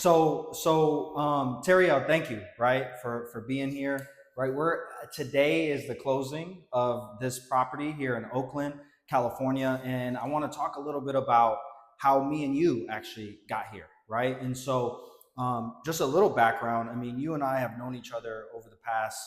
Tariel, thank you, right, for being here. Right, we're today is the closing of this property here in Oakland, California, and I want to talk a little bit about how me and you actually got here, right? Just a little background. I mean, you and I have known each other over the past,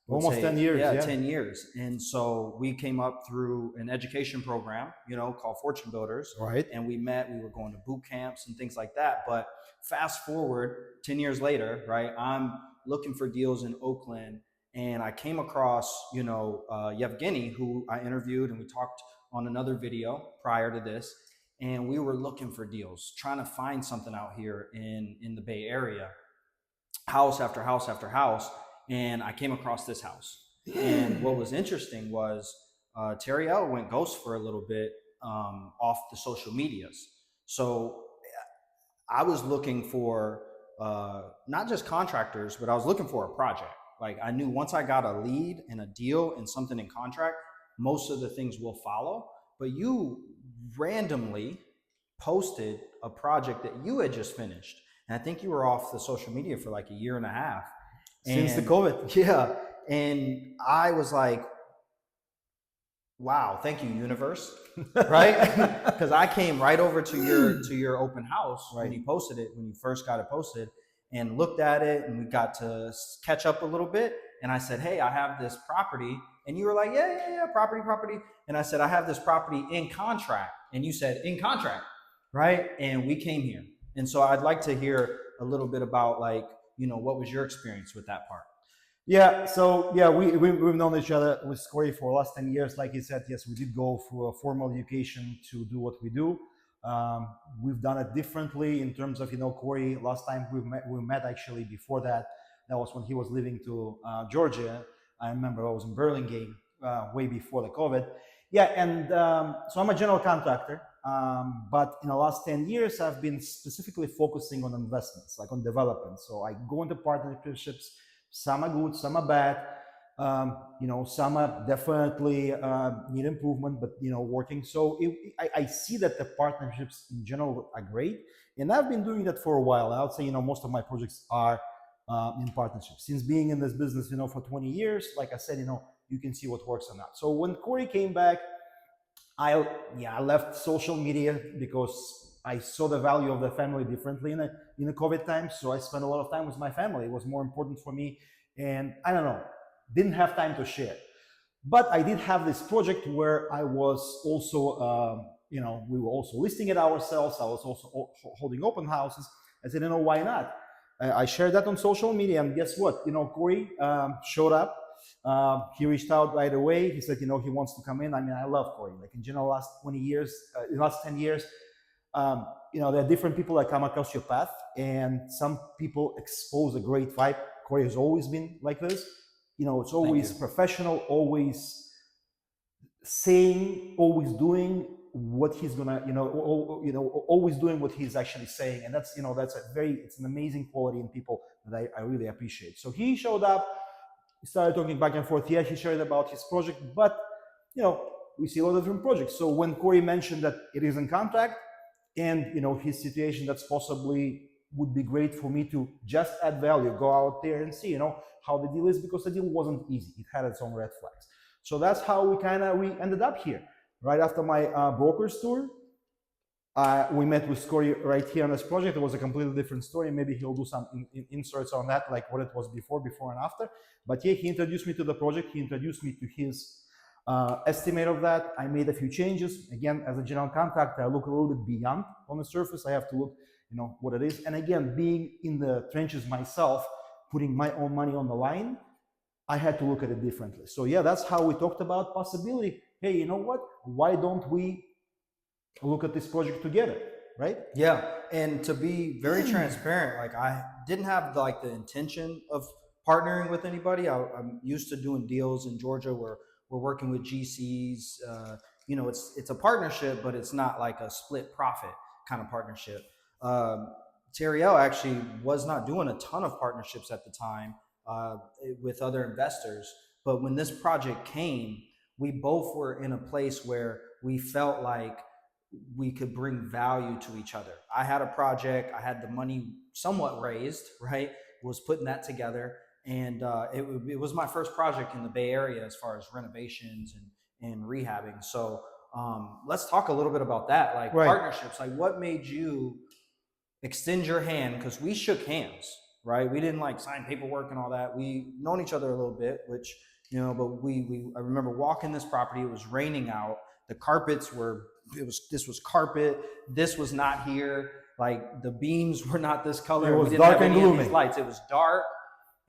I would Almost say, 10 years, yeah, yeah. 10 years. And so we came up through an education program, called Fortune Builders. Right. And we met, we were going to boot camps and things like that. But fast forward 10 years later, right, I'm looking for deals in Oakland, and I came across, Yevgeny, who I interviewed, and we talked on another video prior to this. And we were looking for deals, trying to find something out here in the Bay Area, house after house after house. And I came across this house. And what was interesting was Tariel went ghost for a little bit off the social medias. So I was looking for not just contractors, but I was looking for a project. Like, I knew once I got a lead and a deal and something in contract, most of the things will follow. But you randomly posted a project that you had just finished. And I think you were off the social media for like a year and a half. Since the COVID. Yeah. And I was like, wow, thank you, universe. Right? Because I came right over to your open house when you posted it, when you first got it posted, and looked at it, and we got to catch up a little bit. And I said, hey, I have this property. And you were like, yeah, property. And I said, I have this property in contract. And you said, in contract, right? And we came here. And so I'd like to hear a little bit about, like, what was your experience with that part? Yeah, so yeah, we've known each other with Corey for the last 10 years. Like he said, yes, we did go through a formal education to do what we do. We've done it differently in terms of, Corey, last time we met actually before that. That was when he was living to Georgia. I remember I was in Burlingame way before the COVID. Yeah, and so I'm a general contractor, but in the last 10 years, I've been specifically focusing on investments, like on development. So I go into partnerships. Some are good, some are bad. Some are definitely need improvement, but working. So I see that the partnerships in general are great, and I've been doing that for a while. I would say most of my projects are in partnerships. Since being in this business, for 20 years, like I said, you can see what works or not. So when Corey came back, I left social media because I saw the value of the family differently in the COVID times. So I spent a lot of time with my family. It was more important for me, and I don't know, didn't have time to share. But I did have this project where I was also, we were also listing it ourselves. I was also holding open houses. I said, why not? I shared that on social media, and guess what? Corey showed up. He reached out right away. He said, he wants to come in. I mean, I love Corey. Like, in general, last 20 years, last 10 years, there are different people that come across your path, and some people expose a great vibe. Corey has always been like this. It's always professional, always saying, always doing what he's gonna, always doing what he's actually saying. And that's, it's an amazing quality in people that I really appreciate. So he showed up, we started talking back and forth. Yeah, he shared about his project, but, we see a lot of different projects. So when Corey mentioned that it is in contract and, his situation, that's possibly would be great for me to just add value, go out there and see, how the deal is, because the deal wasn't easy. It had its own red flags. So that's how we ended up here. Right after my broker's tour, we met with Corey right here on this project. It was a completely different story. Maybe he'll do some inserts on that, like what it was before and after. But yeah, he introduced me to the project. He introduced me to his estimate of that. I made a few changes. Again, as a general contractor, I look a little bit beyond on the surface. I have to look, what it is. And again, being in the trenches myself, putting my own money on the line, I had to look at it differently. So yeah, that's how we talked about possibility. Hey, you know what? Why don't we look at this project together, right? Yeah, and to be very transparent, like, I didn't have the intention of partnering with anybody. I'm used to doing deals in Georgia where we're working with GCs. It's a partnership, but it's not like a split profit kind of partnership. Tariel actually was not doing a ton of partnerships at the time with other investors. But when this project came, we both were in a place where we felt like we could bring value to each other. I had a project, I had the money somewhat raised, right? Was putting that together. And it was my first project in the Bay Area as far as renovations and rehabbing. So let's talk a little bit about that, like Right. partnerships. Like, what made you extend your hand? Because we shook hands, right? We didn't like sign paperwork and all that. We known each other a little bit, which, you know, but I remember walking this property. It was raining out. The carpets were, this was carpet. This was not here. Like the beams were not this color. It was we didn't dark have and any of gloomy. these lights. It was dark.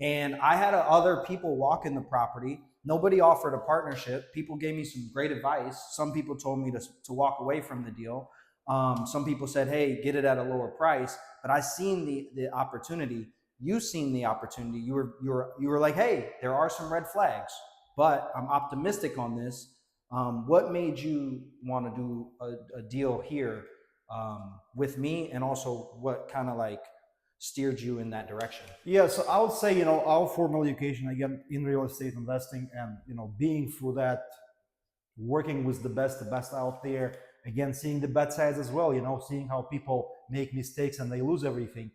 And I had other people walk in the property. Nobody offered a partnership. People gave me some great advice. Some people told me to walk away from the deal. Some people said, hey, get it at a lower price. But I seen the opportunity. You seen the opportunity. You were like, hey, there are some red flags, but I'm optimistic on this. What made you want to do a deal here with me, and also what kind of like steered you in that direction? Yeah, so I would say, you know, our formal education again in real estate investing, and you know, being through that, working with the best out there, again, seeing the bad sides as well, you know, seeing how people make mistakes and they lose everything,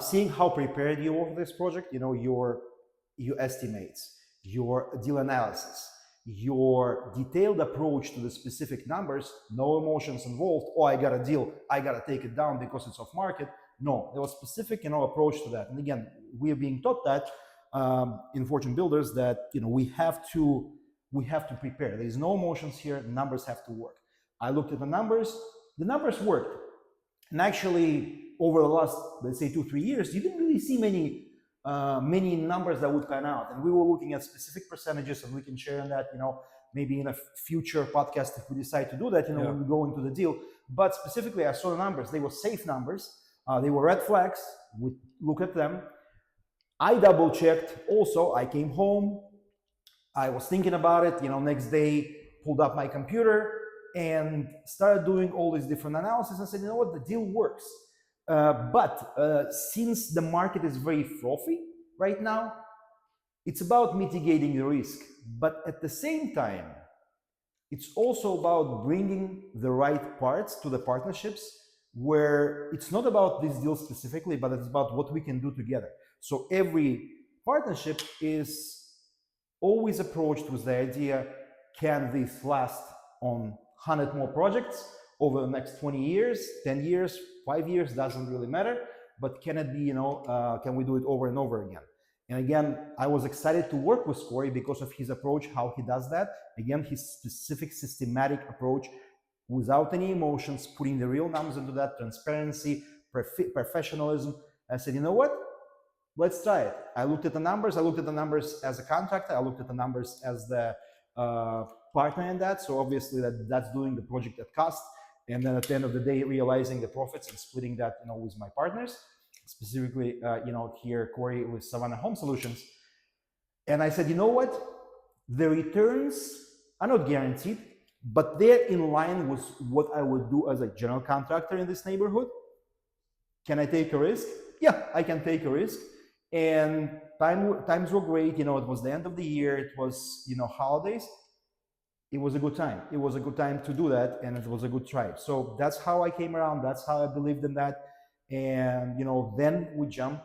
seeing how prepared you are for this project, you know, your estimates, your deal analysis, your detailed approach to the specific numbers, no emotions involved. Oh, I got a deal, I got to take it down because it's off market. No, there was specific, you know, approach to that. And again, we are being taught that in Fortune Builders, that, you know, we have to prepare. There is no emotions here. Numbers have to work. I looked at the numbers worked. And actually, over the last, let's say 2-3 years, you didn't really see many numbers that would pan out. And we were looking at specific percentages, and we can share on that, you know, maybe in a future podcast if we decide to do that, you know, when we go into the deal. But specifically, I saw the numbers. They were safe numbers. They were red flags. We look at them. I double checked. Also, I came home. I was thinking about it, you know, next day, pulled up my computer and started doing all these different analysis and said, you know what, the deal works. But since the market is very frothy right now, it's about mitigating the risk. But at the same time, it's also about bringing the right parts to the partnerships, where it's not about this deal specifically, but it's about what we can do together. So every partnership is always approached with the idea, can this last on 100 more projects over the next 20 years, 10 years, 5 years, doesn't really matter, but can it be, you know, can we do it over and over again? And again, I was excited to work with Corey because of his approach, how he does that. Again, his specific systematic approach, without any emotions, putting the real numbers into that, transparency, professionalism. I said, you know what? Let's try it. I looked at the numbers. I looked at the numbers as a contractor. I looked at the numbers as the partner in that. So obviously that's doing the project at cost. And then at the end of the day, realizing the profits and splitting that, you know, with my partners, specifically, you know, here, Corey with Savannah Home Solutions. And I said, you know what? The returns are not guaranteed, but they're in line with what I would do as a general contractor in this neighborhood. Can I take a risk? Yeah, I can take a risk. And times were great. You know, it was the end of the year. It was, you know, holidays. It was a good time. It was a good time to do that, and it was a good try. So that's how I came around. That's how I believed in that. And, you know, then we jumped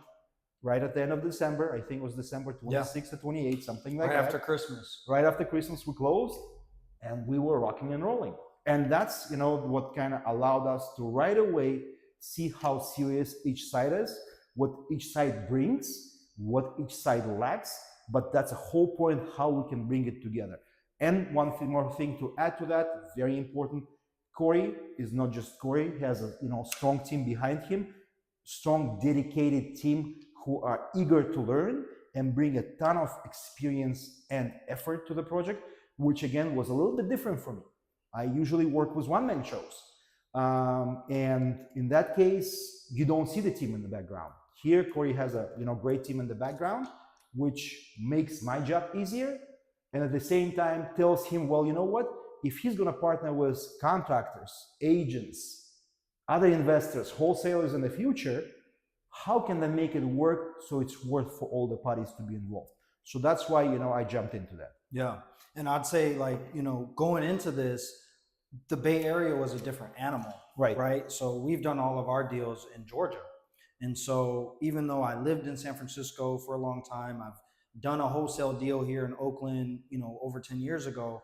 right at the end of December. I think it was December 26th or 28th, something like that. Right after Christmas. Right after Christmas, we closed, and we were rocking and rolling. And that's, you know, what kind of allowed us to right away see how serious each side is, what each side brings, what each side lacks. But that's a whole point, how we can bring it together. And one more thing to add to that, very important, Corey is not just Corey. He has a, you know, strong team behind him, strong, dedicated team who are eager to learn and bring a ton of experience and effort to the project, which again was a little bit different for me. I usually work with one-man shows. And in that case, you don't see the team in the background. Here, Corey has a, you know, great team in the background, which makes my job easier. And at the same time tells him, well, you know what? If he's going to partner with contractors, agents, other investors, wholesalers in the future, how can they make it work so it's worth for all the parties to be involved? So that's why, you know, I jumped into that. Yeah. And I'd say, like, you know, going into this, the Bay Area was a different animal, Right. right? So we've done all of our deals in Georgia. And so even though I lived in San Francisco for a long time, I've done a wholesale deal here in Oakland, over 10 years ago,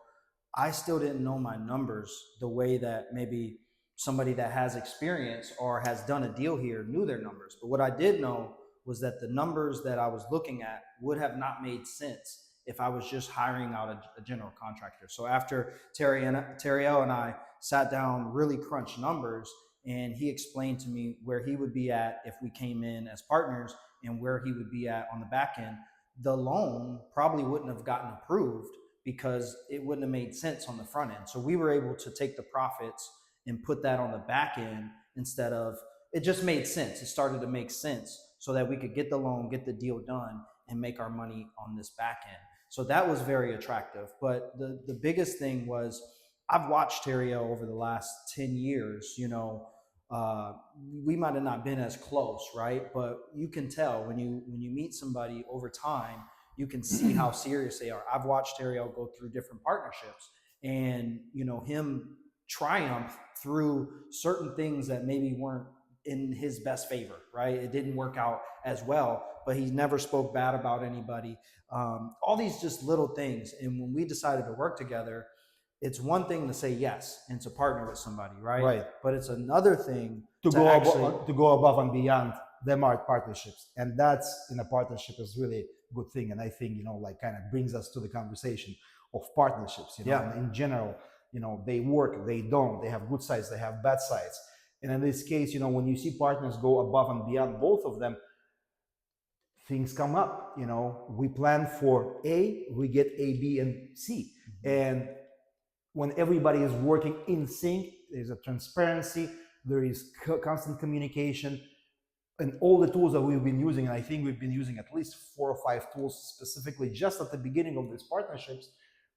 I still didn't know my numbers the way that maybe somebody that has experience or has done a deal here knew their numbers. But what I did know was that the numbers that I was looking at would have not made sense if I was just hiring out a general contractor. So after Tariel and I sat down, really crunched numbers, and he explained to me where he would be at if we came in as partners and where he would be at on the back end, the loan probably wouldn't have gotten approved because it wouldn't have made sense on the front end. So we were able to take the profits and put that on the back end instead of, it just made sense. It started to make sense so that we could get the loan, get the deal done, and make our money on this back end. So that was very attractive. But the biggest thing was, I've watched Tariel over the last 10 years, we might have not been as close, right? But you can tell when you meet somebody over time, you can see how serious they are. I've watched Tariel go through different partnerships and, him triumph through certain things that maybe weren't in his best favor, right? It didn't work out as well, but he never spoke bad about anybody. All these just little things. And when we decided to work together, it's one thing to say yes and to partner with somebody, right? Right. But it's another thing to go above and beyond them are partnerships, and that's in a partnership is really a good thing. And I think kind of brings us to the conversation of partnerships. Yeah. In general, they work, they don't, they have good sides, they have bad sides. And in this case, when you see partners go above and beyond both of them, things come up. We plan for A, we get A, B, and C. And when everybody is working in sync, there's a transparency, there is constant communication, and all the tools that we've been using, and I think we've been using at least 4 or 5 tools specifically just at the beginning of these partnerships,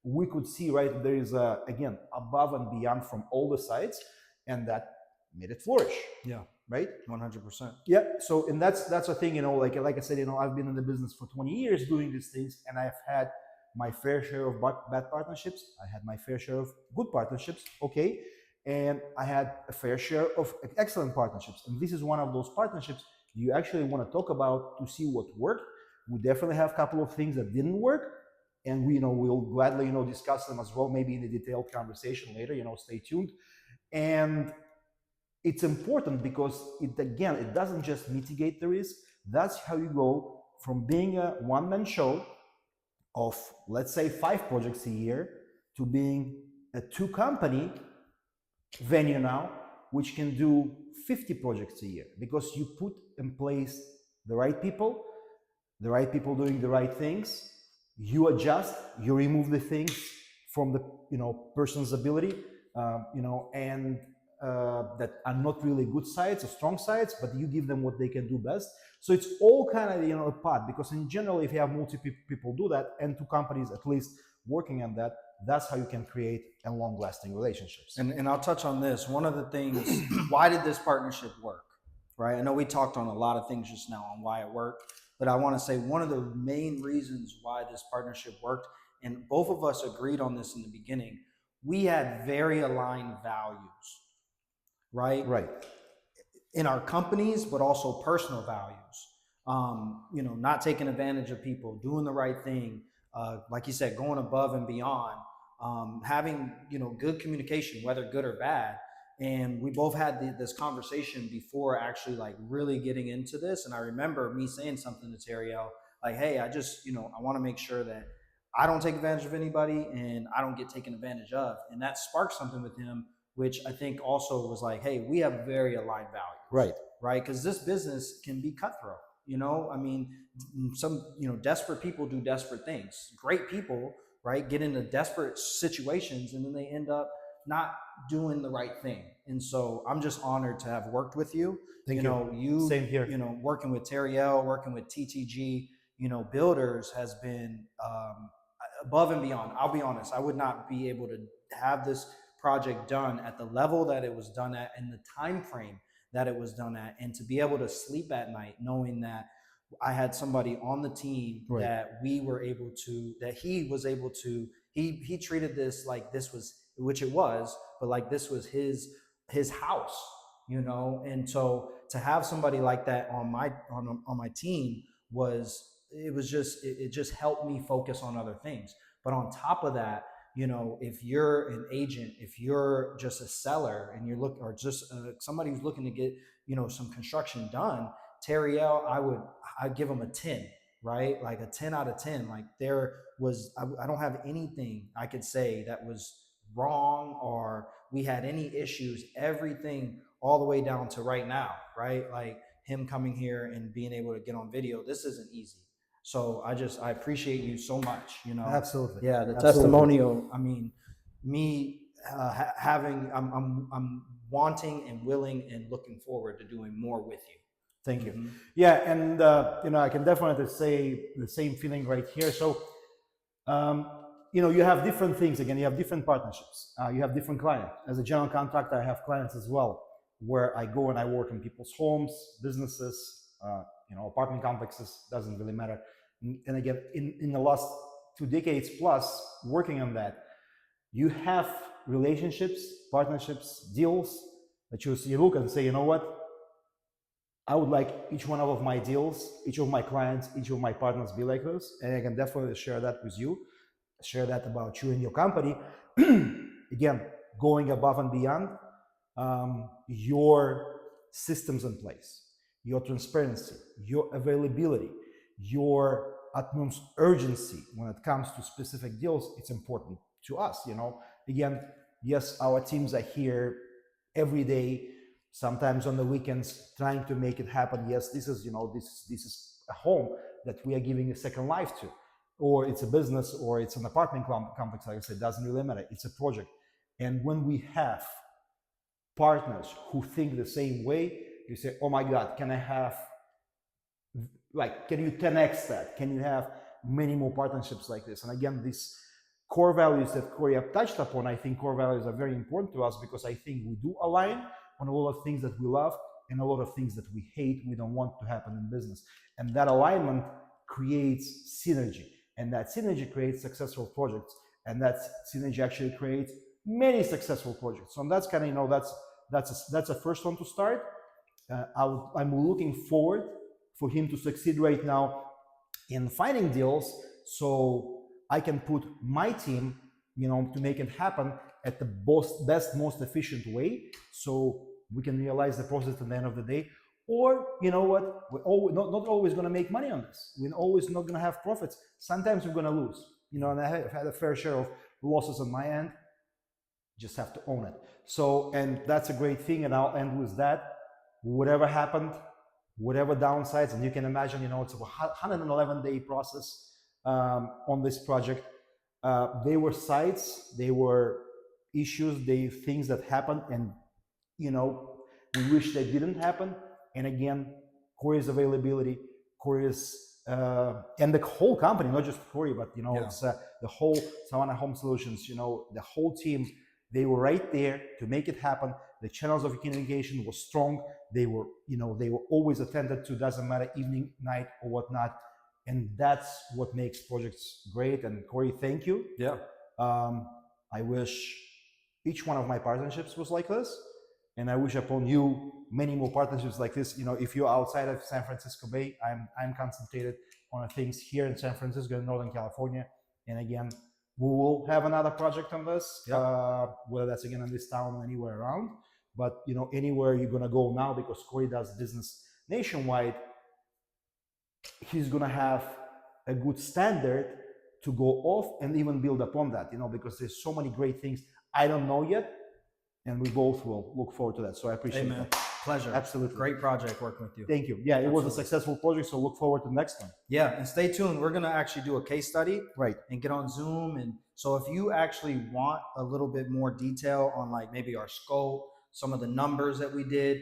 we could see, right, there is, again, above and beyond from all the sides, and that made it flourish. Yeah. Right? 100%. Yeah. So, and that's a thing, like I said, I've been in the business for 20 years doing these things, and I've had my fair share of bad partnerships. I had my fair share of good partnerships, okay? And I had a fair share of excellent partnerships. And this is one of those partnerships you actually want to talk about to see what worked. We definitely have a couple of things that didn't work, and we'll gladly, discuss them as well, maybe in a detailed conversation later, stay tuned. And it's important because it doesn't just mitigate the risk. That's how you go from being a one-man show of, let's say, 5 projects a year to being a 2-company venue now, which can do 50 projects a year, because you put in place the right people doing the right things. You adjust, you remove the things from the person's ability, and that are not really good sides or strong sides, but you give them what they can do best. So it's all kind of a part, because in general, if you have multiple people do that, and 2 companies at least working on that, that's how you can create a long-lasting relationships. And I'll touch on this. One of the things, why did this partnership work, right? I know we talked on a lot of things just now on why it worked, but I want to say one of the main reasons why this partnership worked, and both of us agreed on this in the beginning, we had very aligned values, right? Right. In our companies, but also personal values. Not taking advantage of people, doing the right thing, like you said, going above and beyond, having good communication, whether good or bad. And we both had this conversation before actually like really getting into this. And I remember me saying something to Tariel, like, hey, I just I want to make sure that I don't take advantage of anybody and I don't get taken advantage of. And that sparked something with him, which I think also was like, hey, we have very aligned values. Right. Because this business can be cutthroat. Some, desperate people do desperate things. Great people, right, get into desperate situations and then they end up not doing the right thing. And so I'm just honored to have worked with you. Thank you. Same here. Working with Tariel, working with TTG, Builders has been above and beyond. I'll be honest, I would not be able to have this project done at the level that it was done at and the time frame that it was done at, and to be able to sleep at night knowing that I had somebody on the team that he was able to, he treated this like this was, which it was, but like this was his house, you know. And so to have somebody like that on my team it just helped me focus on other things. But on top of that, you know, if you're an agent, if you're just a seller and or just somebody who's looking to get, you know, some construction done, Tariel, I'd give them a 10, right? Like a 10 out of 10. Like I don't have anything I could say that was wrong or we had any issues. Everything all the way down to right now, right? Like him coming here and being able to get on video. This isn't easy. So I appreciate you so much, you know. Absolutely. Yeah, the Absolutely. testimonial. I mean, me I'm wanting and willing and looking forward to doing more with you. Thank you. Yeah, and you know, I can definitely say the same feeling right here. So, you know, you have different things. Again, you have different partnerships. You have different clients. As a general contractor, I have clients as well, where I go and I work in people's homes, businesses, you know, apartment complexes. Doesn't really matter. And again, in the last 2 decades plus working on that, you have relationships, partnerships, deals that you look and say, you know what? I would like each one of my deals, each of my clients, each of my partners be like this. And I can definitely share that with you, share that about you and your company. Again, going above and beyond your systems in place, your transparency, your availability, your utmost urgency when it comes to specific deals. It's important to us, you know. Again, yes, our teams are here every day, sometimes on the weekends, trying to make it happen. Yes, this is, you know, this is a home that we are giving a second life to, or it's a business, or it's an apartment complex. Like I said, it doesn't really matter. It's a project. And when we have partners who think the same way, you say, oh my God, can you 10x that? Can you have many more partnerships like this? And again, these core values that Corey have touched upon, I think core values are very important to us, because I think we do align on a lot of things that we love and a lot of things that we hate, we don't want to happen in business. And that alignment creates synergy, and that synergy creates successful projects, and that synergy actually creates many successful projects. So that's kind of, you know, that's a first one to start. I'm looking forward for him to succeed right now in finding deals, so I can put my team, you know, to make it happen at the best, most efficient way, so we can realize the process at the end of the day. Or, you know what, we're not always going to make money on this. We're always not going to have profits. Sometimes we're going to lose, you know, and I've had a fair share of losses on my end. Just have to own it. So, and that's a great thing. And I'll end with that. Whatever happened, whatever downsides, and you can imagine, you know, it's a 111-day process on this project. They were sites, they were issues, they things that happened, and, you know, we wish they didn't happen. And again, Corey's availability, Corey's and the whole company, not just Corey, but, you know, it's the whole Savannah Home Solutions, you know, the whole team, they were right there to make it happen. The channels of communication were strong. They were, you know, they were always attended to, doesn't matter, evening, night, or whatnot. And that's what makes projects great. And Corey, thank you. Yeah. I wish each one of my partnerships was like this. And I wish upon you many more partnerships like this. You know, if you're outside of San Francisco Bay, I'm concentrated on things here in San Francisco and Northern California. And again, we will have another project on this, whether that's again in this town or anywhere around. But, you know, anywhere you're gonna go now, because Corey does business nationwide, he's gonna have a good standard to go off and even build upon that, you know, because there's so many great things I don't know yet, and we both will look forward to that. So I appreciate that. Pleasure. Absolutely. Great project working with you. Thank you. Yeah, it was a successful project, so look forward to the next one. Yeah, and stay tuned. We're gonna actually do a case study, right, and get on Zoom. And so if you actually want a little bit more detail on like maybe our scope, some of the numbers that we did,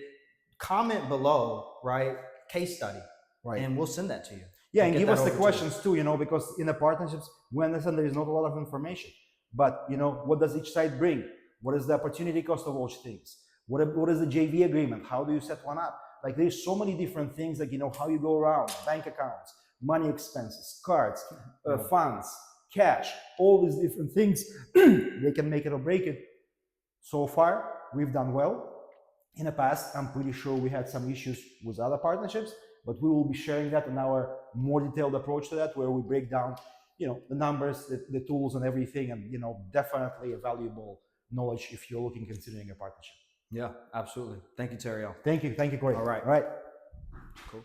comment below, right? Case study, right, and we'll send that to you. Yeah, and give us the questions too, you know, because in the partnerships, we understand there is not a lot of information, but, you know, what does each side bring? What is the opportunity cost of all things? What is the JV agreement? How do you set one up? Like, there's so many different things, like, you know, how you go around, bank accounts, money expenses, cards, funds, cash, all these different things. They can make it or break it. So far, we've done well. In the past, I'm pretty sure we had some issues with other partnerships, but we will be sharing that in our more detailed approach to that, where we break down, the numbers, the tools, and everything, and definitely a valuable knowledge if you're looking considering a partnership. Yeah, absolutely. Thank you, Tariel. Thank you, Corey. All right. All right. Cool.